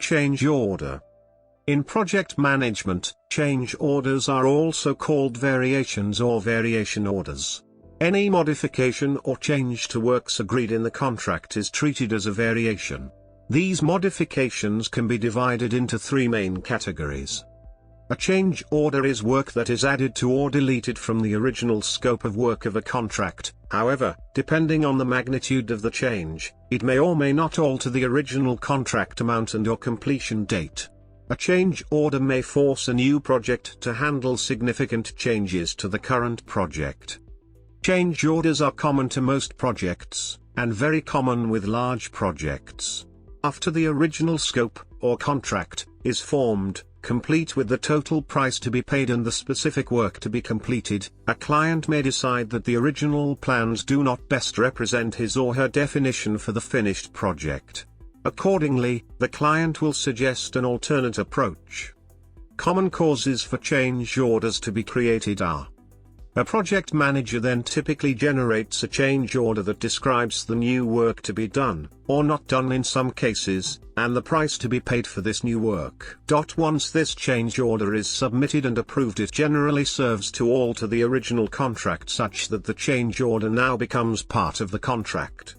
change order. In project management, change orders are also called variations or variation orders. Any modification or change to works agreed in the contract is treated as a variation. These modifications can be divided into three main categories. A change order is work that is added to or deleted from the original scope of work of a contract. However, depending on the magnitude of the change, it may or may not alter the original contract amount and/or completion date. A change order may force a new project to handle significant changes to the current project. Change orders are common to most projects, and very common with large projects. After the original scope, or contract, is formed, complete with the total price to be paid and the specific work to be completed, a client may decide that the original plans do not best represent his or her definition for the finished project. Accordingly, the client will suggest an alternate approach. Common causes for change orders to be created are: a project manager then typically generates a change order that describes the new work to be done, or not done in some cases, and the price to be paid for this new work. Once this change order is submitted and approved, it generally serves to alter the original contract such that the change order now becomes part of the contract.